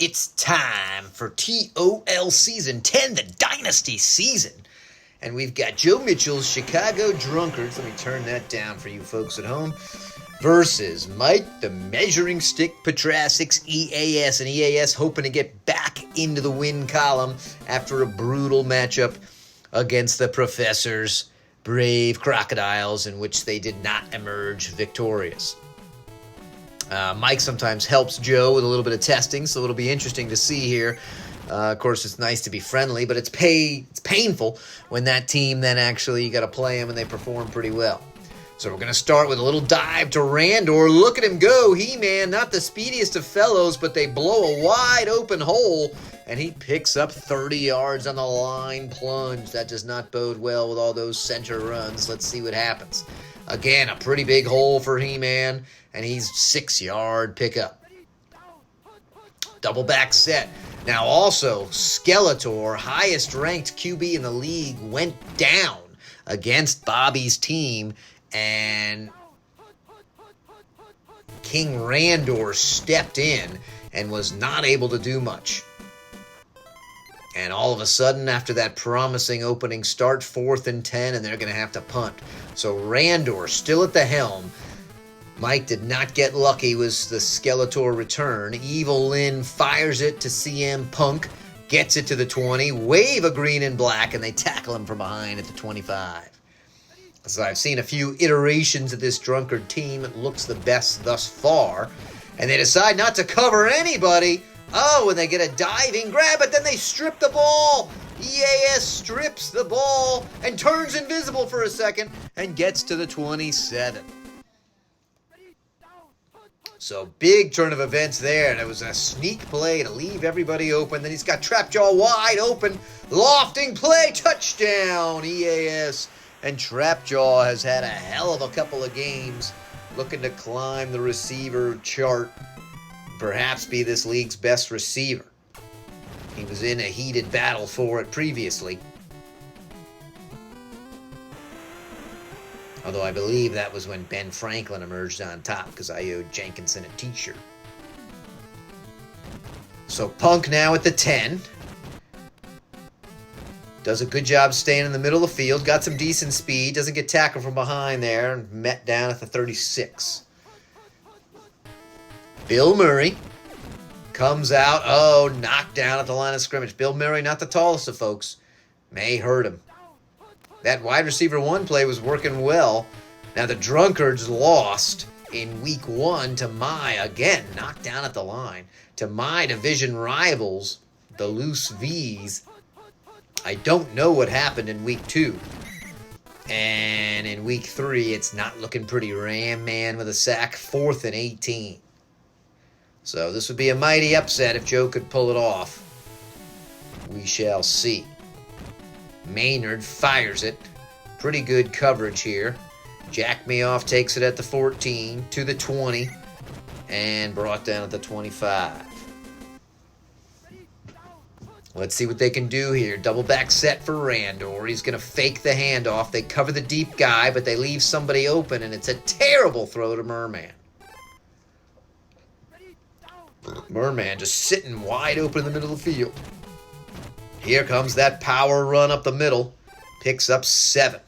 It's time for TOL Season 10, the Dynasty Season. And we've got Joe Mitchell's Chicago Drunkards, let me turn that down for you folks at home, versus Mike the Measuring Stick Petrasic's EAS. And EAS hoping to get back into the win column after a brutal matchup against the Professor's Brave Crocodiles, in which they did not emerge victorious. Mike sometimes helps Joe with a little bit of testing, so it'll be interesting to see here. Of course, it's nice to be friendly, but it's painful when that team then actually you got to play them and they perform pretty well. So we're going to start with a little dive to Randor. Look at him go. He-Man, not the speediest of fellows, but they blow a wide open hole, and he picks up 30 yards on the line plunge. That does not bode well with all those center runs. Let's see what happens. Again, a pretty big hole for He-Man, and he's 6-yard pickup. Double back set. Now also, Skeletor, highest ranked QB in the league, went down against Bobby's team, and King Randor stepped in and was not able to do much. And all of a sudden, after that promising opening start, 4th and 10, and they're going to have to punt. So Randor still at the helm. Mike did not get lucky with the Skeletor return. Evil Lynn fires it to CM Punk, gets it to the 20, wave a green and black, and they tackle him from behind at the 25. So I've seen a few iterations of this drunkard team. It looks the best thus far. And they decide not to cover anybody. Oh, and they get a diving grab, but then they strip the ball. EAS strips the ball and turns invisible for a second and gets to the 27. So big turn of events there, and it was a sneak play to leave everybody open. Then he's got Trapjaw wide open, lofting play, touchdown, EAS. And Trapjaw has had a hell of a couple of games, looking to climb the receiver chart, perhaps be this league's best receiver. He was in a heated battle for it previously. Although I believe that was when Ben Franklin emerged on top because I owed Jenkinson a t-shirt. So Punk now at the 10. Does a good job staying in the middle of the field. Got some decent speed. Doesn't get tackled from behind there. And met down at the 36. Bill Murray comes out. Oh, knocked down at the line of scrimmage. Bill Murray, not the tallest of folks. May hurt him. That wide receiver 1 play was working well. Now the Drunkards lost in week 1 to again, knocked down at the line, to my division rivals, the Loose V's. I don't know what happened in week 2. And in week 3, it's not looking pretty. Ram Man with a sack, 4th and 18. So this would be a mighty upset if Joe could pull it off. We shall see. Maynard fires it. Pretty good coverage here. Jack Me Off takes it at the 14 to the 20 and brought down at the 25. Let's see what they can do here. Double back set for Randor. He's going to fake the handoff. They cover the deep guy, but they leave somebody open, and it's a terrible throw to Merman. Merman just sitting wide open in the middle of the field. Here comes that power run up the middle. Picks up 7.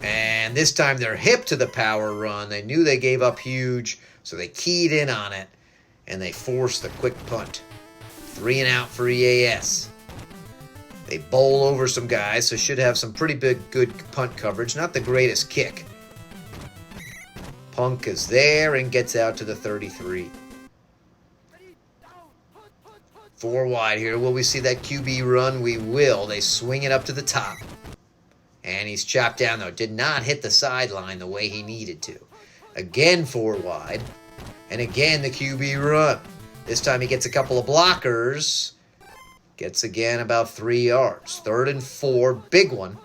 And this time they're hip to the power run. They knew they gave up huge, so they keyed in on it, and they forced the quick punt. 3 and out for EAS. They bowl over some guys, so should have some pretty good punt coverage. Not the greatest kick. Punk is there and gets out to the 33. 4 wide here. Will we see that QB run? We will. They swing it up to the top. And he's chopped down, though. Did not hit the sideline the way he needed to. Again, 4 wide. And again, the QB run. This time he gets a couple of blockers. Gets again about 3 yards. 3rd and 4. Big one.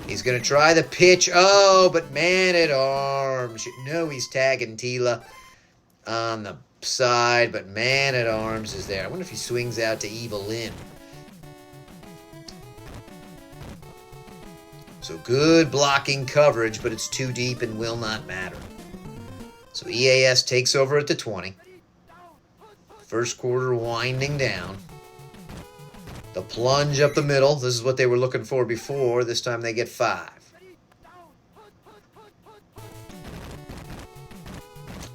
He's going to try the pitch. Oh, but man at arms. You know he's tagging Tila on the side, but man at arms is there. I wonder if he swings out to Evil Lynn. So good blocking coverage, but it's too deep and will not matter. So EAS takes over at the 20. First quarter winding down. The plunge up the middle. This is what they were looking for before. This time they get 5.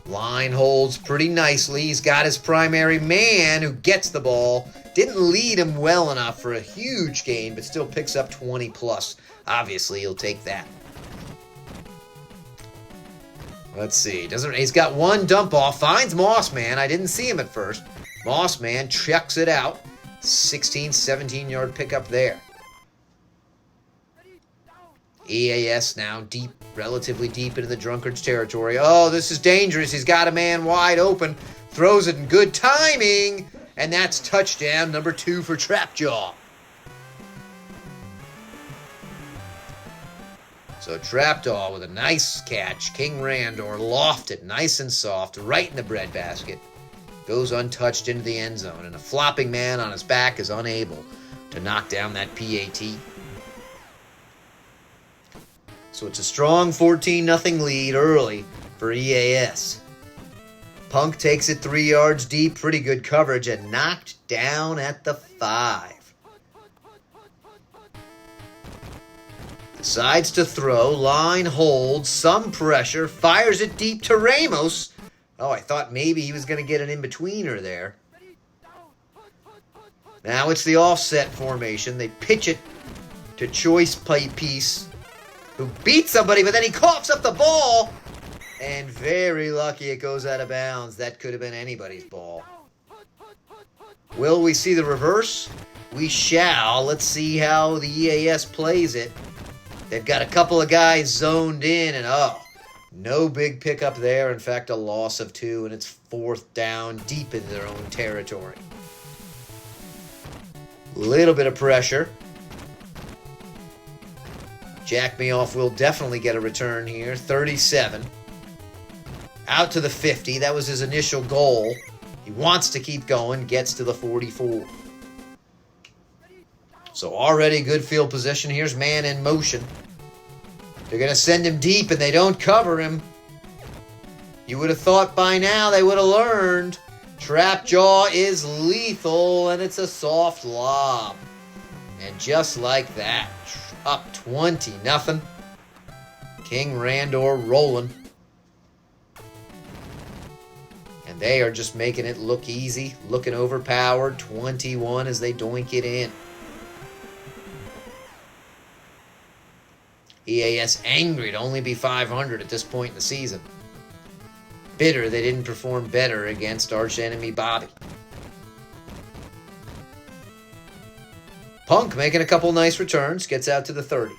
Line holds pretty nicely. He's got his primary man who gets the ball. Didn't lead him well enough for a huge gain, but still picks up 20 plus. Obviously, he'll take that. Let's see. He's got one dump off. Finds Mossman. I didn't see him at first. Mossman checks it out. 16, 17-yard pickup there. EAS now deep, relatively deep into the Drunkard's territory. Oh, this is dangerous. He's got a man wide open. Throws it in good timing. And that's touchdown number 2 for Trapjaw. So Trapjaw with a nice catch. King Randor lofted nice and soft right in the breadbasket. Goes untouched into the end zone. And a flopping man on his back is unable to knock down that PAT. So it's a strong 14-0 lead early for EAS. Punk takes it 3 yards deep. Pretty good coverage and knocked down at the 5. Decides to throw. Line holds. Some pressure. Fires it deep to Ramos. Oh, I thought maybe he was going to get an in-betweener there. Now it's the offset formation. They pitch it to Choice Piece, who beats somebody, but then he coughs up the ball. And very lucky it goes out of bounds. That could have been anybody's ball. Will we see the reverse? We shall. Let's see how the EAS plays it. They've got a couple of guys zoned in, and no big pickup there. In fact, a loss of 2, and it's 4th down deep in their own territory. Little bit of pressure. Jack Me Off will definitely get a return here. 37. Out to the 50. That was his initial goal. He wants to keep going. Gets to the 44. So already good field position. Here's man in motion. They're going to send him deep, and they don't cover him. You would have thought by now they would have learned. Trapjaw is lethal, and it's a soft lob. And just like that, up 20-0. King Randor rolling. And they are just making it look easy, looking overpowered. 21 as they doink it in. EAS angry to only be 500 at this point in the season. Bitter they didn't perform better against arch enemy Bobby. Punk making a couple nice returns, gets out to the 30.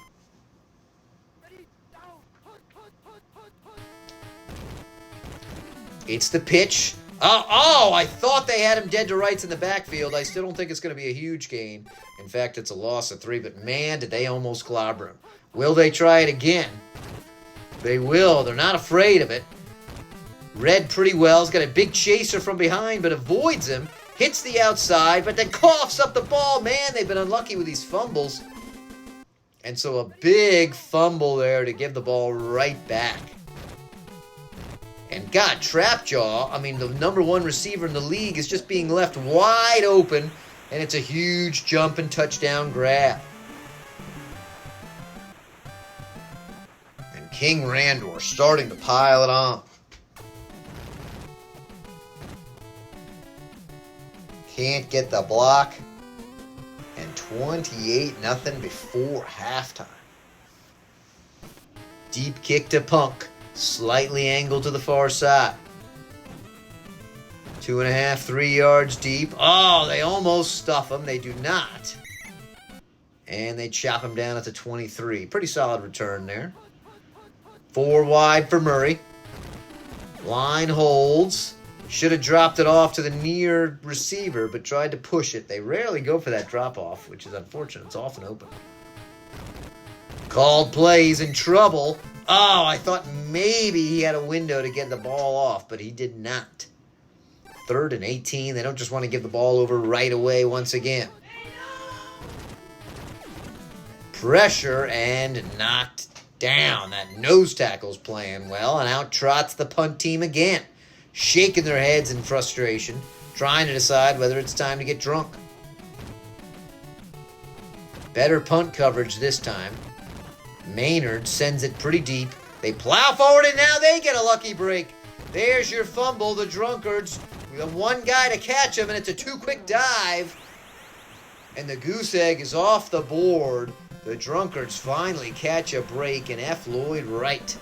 It's the pitch. I thought they had him dead to rights in the backfield. I still don't think it's going to be a huge gain. In fact, it's a loss of 3, but man, did they almost clobber him. Will they try it again? They will. They're not afraid of it. Read pretty well. He's got a big chaser from behind, but avoids him. Hits the outside, but then coughs up the ball. Man, they've been unlucky with these fumbles. And so a big fumble there to give the ball right back. And God, Trapjaw, the number 1 receiver in the league is just being left wide open. And it's a huge jump and touchdown grab. And King Randor starting to pile it on. Can't get the block. And 28-0 before halftime. Deep kick to Punk. Slightly angled to the far side. 2.5, 3 yards deep. Oh, they almost stuff him. They do not. And they chop him down at the 23. Pretty solid return there. 4 wide for Murray. Line holds. Should have dropped it off to the near receiver, but tried to push it. They rarely go for that drop-off, which is unfortunate. It's often open. Called play. He's in trouble. Oh, I thought maybe he had a window to get the ball off, but he did not. 3rd and 18. They don't just want to give the ball over right away once again. Pressure and knocked down. That nose tackle's playing well, and out trots the punt team again, shaking their heads in frustration, trying to decide whether it's time to get drunk. Better punt coverage this time. Maynard sends it pretty deep. They plow forward, and now they get a lucky break. There's your fumble. The Drunkards, we have one guy to catch him, and it's a too-quick dive. And the goose egg is off the board. The Drunkards finally catch a break, and F. Lloyd Wright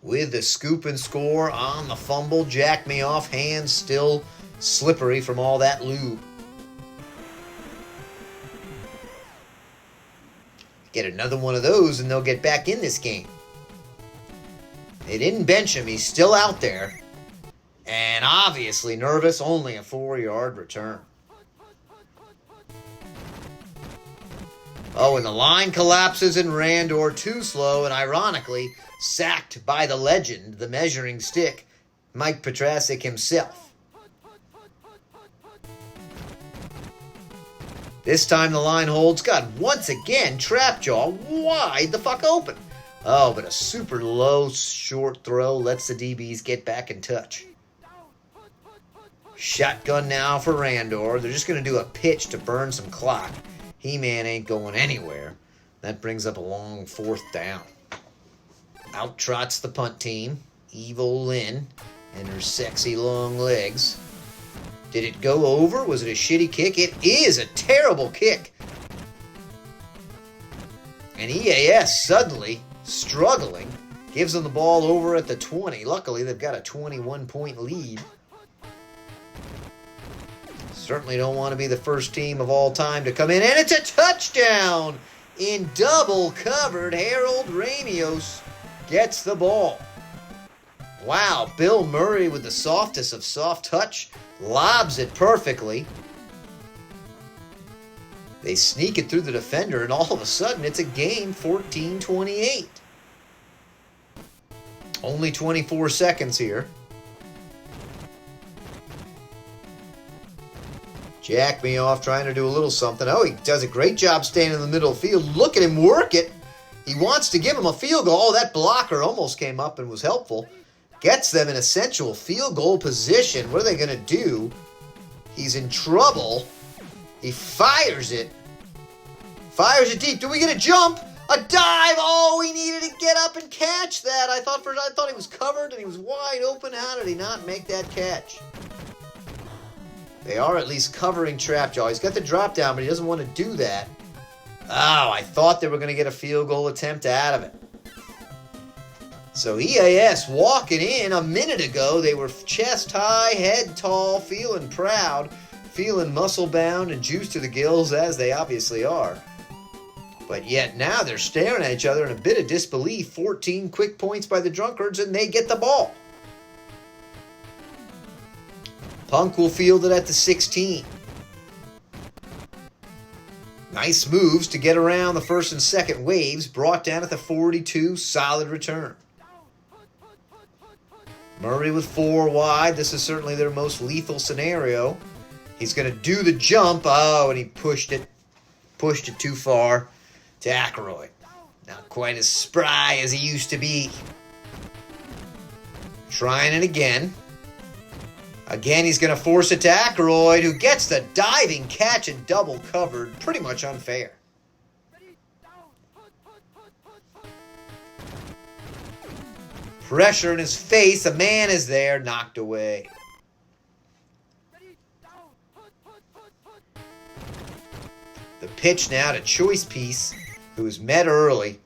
with the scoop and score on the fumble. Jack me off, hands still slippery from all that lube. Get another one of those and they'll get back in this game. They didn't bench him. He's still out there. And obviously nervous. Only a 4-yard return. Oh, and the line collapses and Randor too slow and ironically sacked by the legend, the measuring stick, Mike Petrasic himself. This time the line holds. God, once again, Trapjaw wide the fuck open. Oh, but a super low, short throw lets the DBs get back in touch. Shotgun now for Randor. They're just going to do a pitch to burn some clock. He-Man ain't going anywhere. That brings up a long 4th down. Out trots the punt team. Evil Lynn and her sexy long legs. Did it go over? Was it a shitty kick? It is a terrible kick. And EAS suddenly, struggling, gives them the ball over at the 20. Luckily, they've got a 21-point lead. Certainly don't want to be the first team of all time to come in. And it's a touchdown! In double covered, Harold Ramios gets the ball. Wow, Bill Murray with the softest of soft touch. Lobs it perfectly. They sneak it through the defender, and all of a sudden, it's a game 14-28. Only 24 seconds here. Jack me off trying to do a little something. Oh, he does a great job staying in the middle of the field. Look at him work it. He wants to give him a field goal. Oh, that blocker almost came up and was helpful. Gets them in essential field goal position. What are they going to do? He's in trouble. He fires it. Fires it deep. Do we get a jump? A dive. Oh, he needed to get up and catch that. I thought he was covered and he was wide open. How did he not make that catch? They are at least covering Trapjaw. He's got the drop down, but he doesn't want to do that. Oh, I thought they were going to get a field goal attempt out of it. So EAS walking in a minute ago. They were chest high, head tall, feeling proud, feeling muscle bound and juiced to the gills, as they obviously are. But yet now they're staring at each other in a bit of disbelief. 14 quick points by the Drunkards, and they get the ball. Punk will field it at the 16. Nice moves to get around the first and second waves. Brought down at the 42. Solid return. Murray with 4 wide. This is certainly their most lethal scenario. He's going to do the jump. Oh, and he pushed it. Pushed it too far to Ackroyd. Not quite as spry as he used to be. Trying it again. Again, he's going to force it to Ackroyd, who gets the diving catch and double covered. Pretty much unfair. Pressure in his face. A man is there. Knocked away. The pitch now to Choice Piece, who is met early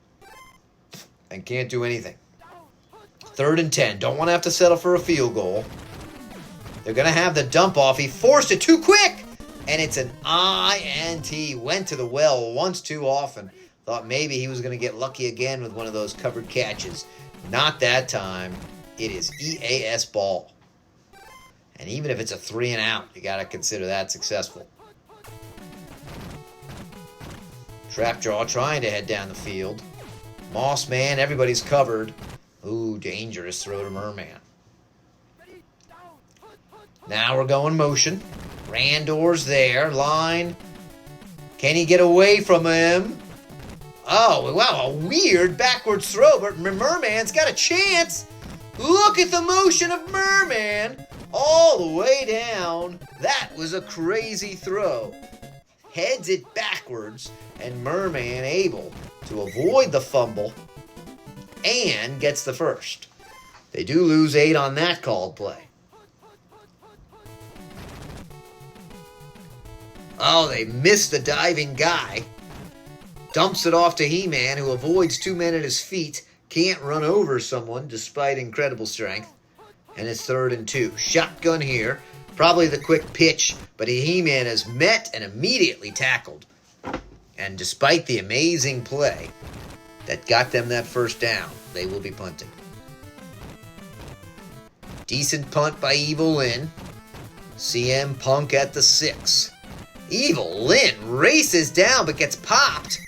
and can't do anything. 3rd and 10. Don't want to have to settle for a field goal. They're going to have the dump off. He forced it too quick. And it's an INT. Went to the well once too often. Thought maybe he was going to get lucky again with one of those covered catches. Not that time. It is EAS ball. And even if it's a 3 and out, you got to consider that successful. Trapjaw trying to head down the field. Moss man, everybody's covered. Ooh, dangerous throw to Merman. Now we're going motion. Randor's there. Line. Can he get away from him? Oh, wow, a weird backwards throw, but Merman's got a chance. Look at the motion of Merman all the way down. That was a crazy throw. Heads it backwards, and Merman able to avoid the fumble and gets the first. They do lose 8 on that called play. Oh, they missed the diving guy. Dumps it off to He-Man, who avoids 2 men at his feet. Can't run over someone despite incredible strength. And it's 3rd and 2. Shotgun here. Probably the quick pitch, but He-Man is met and immediately tackled. And despite the amazing play that got them that first down, they will be punting. Decent punt by Evil Lynn. CM Punk at the 6. Evil Lynn races down but gets popped.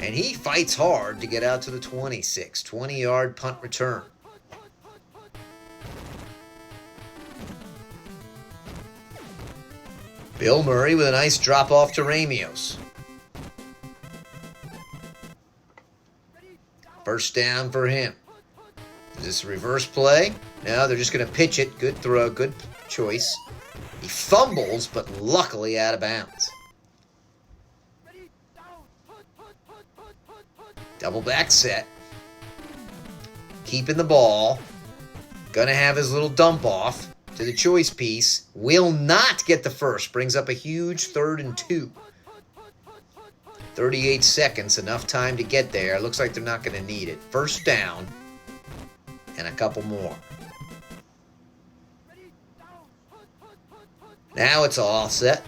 And he fights hard to get out to the 26. 20-yard punt return. Bill Murray with a nice drop off to Ramios. First down for him. Is this a reverse play? No, they're just going to pitch it. Good throw, good choice. He fumbles, but luckily out of bounds. Double back set. Keeping the ball. Gonna have his little dump off to the choice piece. Will not get the first. Brings up a huge 3rd and 2. 38 seconds, enough time to get there. Looks like they're not going to need it. First down, and a couple more. Now it's all set.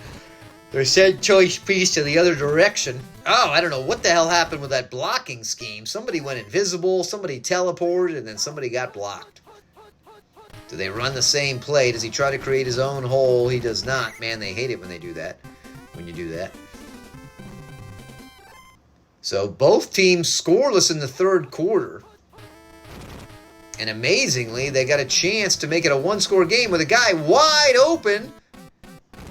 They sent choice piece to the other direction. Oh, I don't know what the hell happened with that blocking scheme. Somebody went invisible, somebody teleported, and then somebody got blocked. Do they run the same play? Does he try to create his own hole? He does not. Man, they hate it when they do that. When you do that. So both teams scoreless in the 3rd quarter. And amazingly, they got a chance to make it a 1-score game with a guy wide open.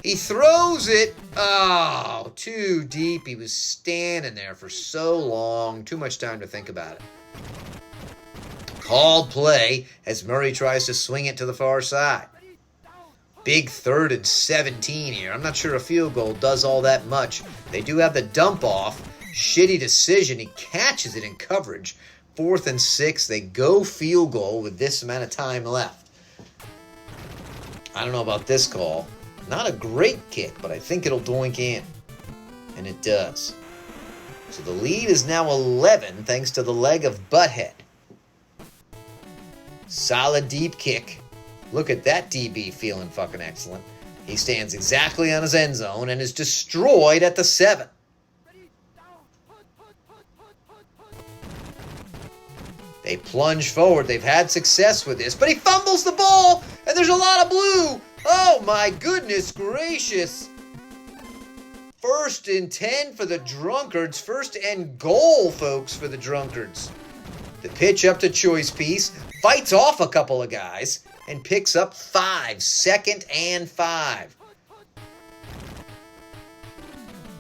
He throws it. Oh, too deep. He was standing there for so long. Too much time to think about it. Called play as Murray tries to swing it to the far side. Big 3rd and 17 here. I'm not sure a field goal does all that much. They do have the dump off. Shitty decision. He catches it in coverage. 4th and 6. They go field goal with this amount of time left. I don't know about this call. Not a great kick, but I think it'll doink in. And it does. So the lead is now 11 thanks to the leg of Butthead. Solid deep kick. Look at that DB feeling fucking excellent. He stands exactly on his end zone and is destroyed at the 7. They plunge forward. They've had success with this, but he fumbles the ball, and there's a lot of blue. Oh, my goodness gracious. 1st and 10 for the Drunkards. 1st and goal, folks, for the Drunkards. The pitch up to choice piece. Fights off a couple of guys and picks up 5. 2nd and 5.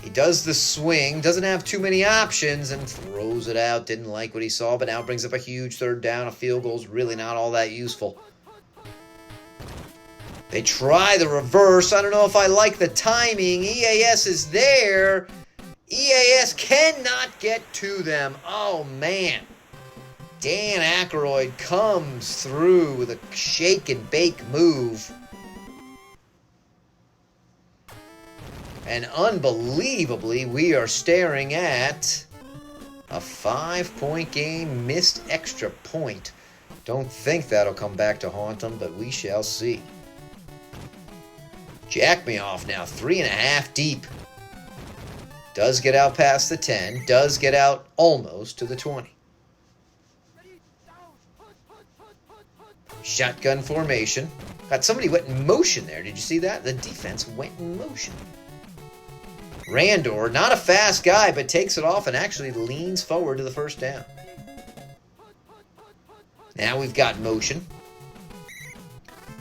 He does the swing, doesn't have too many options, and throws it out. Didn't like what he saw, but now brings up a huge 3rd down. A field goal's really not all that useful. They try the reverse. I don't know if I like the timing. EAS is there. EAS cannot get to them. Oh, man. Dan Aykroyd comes through with a shake and bake move. And unbelievably, we are staring at a 5-point game, missed extra point. Don't think that'll come back to haunt them, but we shall see. Jack me off now, 3.5 deep. Does get out past the 10, does get out almost to the 20. Shotgun formation. God, somebody went in motion there. Did you see that? The defense went in motion. Randor, not a fast guy, but takes it off and actually leans forward to the 1st down. Now we've got motion.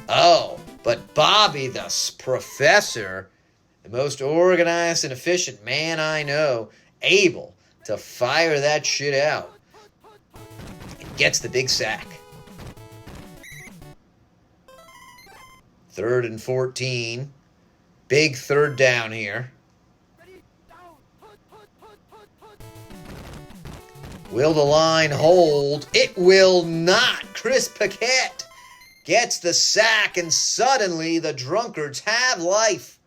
Oh, but Bobby the Professor, the most organized and efficient man I know, able to fire that shit out. And gets the big sack. 3rd and 14. Big third down here. Will the line hold? It will not. Chris Paquette gets the sack, and suddenly the Drunkards have life.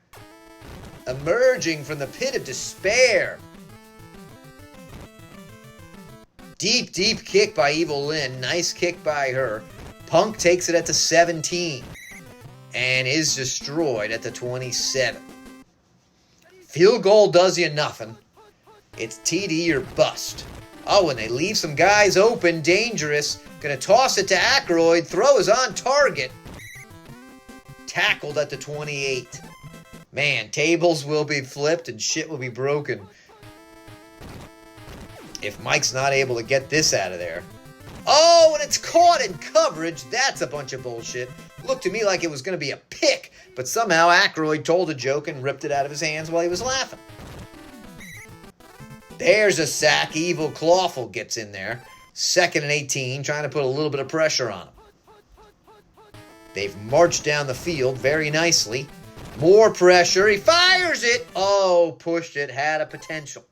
Emerging from the pit of despair. Deep, deep kick by Evil Lynn. Nice kick by her. Punk takes it at the 17 and is destroyed at the 27. Field goal does you nothing. It's TD or bust. Oh, and they leave some guys open, dangerous. Gonna toss it to Aykroyd. Throw is on target. Tackled at the 28. Man, tables will be flipped and shit will be broken if Mike's not able to get this out of there. Oh, and it's caught in coverage. That's a bunch of bullshit. Looked to me like it was going to be a pick, but somehow Aykroyd told a joke and ripped it out of his hands while he was laughing. There's a sack. Evil Clawful gets in there. 2nd and 18, trying to put a little bit of pressure on him. They've marched down the field very nicely. More pressure. He fires it. Oh, pushed it. Had a potential.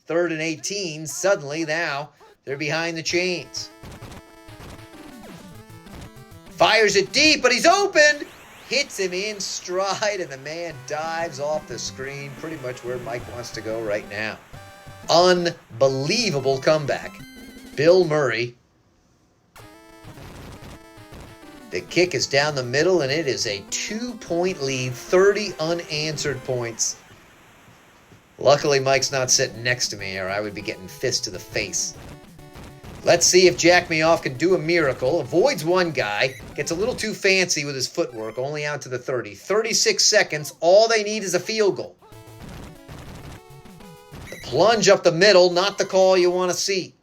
3rd and 18. Suddenly now they're behind the chains. Fires it deep, but he's open. Hits him in stride, and the man dives off the screen, pretty much where Mike wants to go right now. Unbelievable comeback. Bill Murray. The kick is down the middle, and it is a 2-point lead, 30 unanswered points. Luckily, Mike's not sitting next to me, or I would be getting fist to the face. Let's see if Jack Me Off can do a miracle. Avoids one guy. Gets a little too fancy with his footwork, only out to the 30. 36 seconds. All they need is a field goal. The plunge up the middle, not the call you want to see.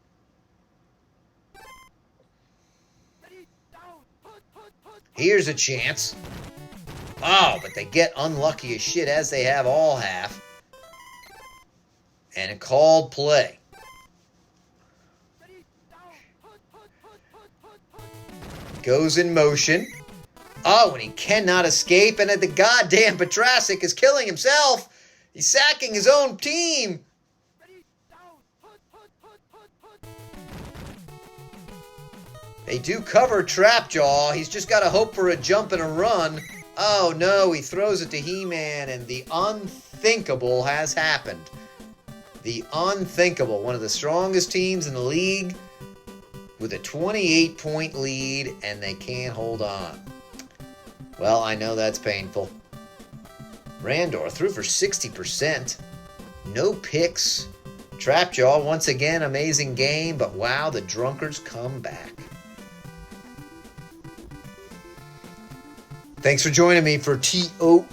Here's a chance. Oh, but they get unlucky as shit, as they have all half. And a called play. Goes in motion. Oh, and he cannot escape, and the goddamn Petrasic is killing himself. He's sacking his own team. They do cover Trapjaw. He's just got to hope for a jump and a run. Oh, no, he throws it to He-Man, and the unthinkable has happened. The unthinkable. One of the strongest teams in the league with a 28-point lead, and they can't hold on. Well, I know that's painful. Randor threw for 60%. No picks. Trapjaw, once again, amazing game, but wow, the Drunkards come back. Thanks for joining me for TOL.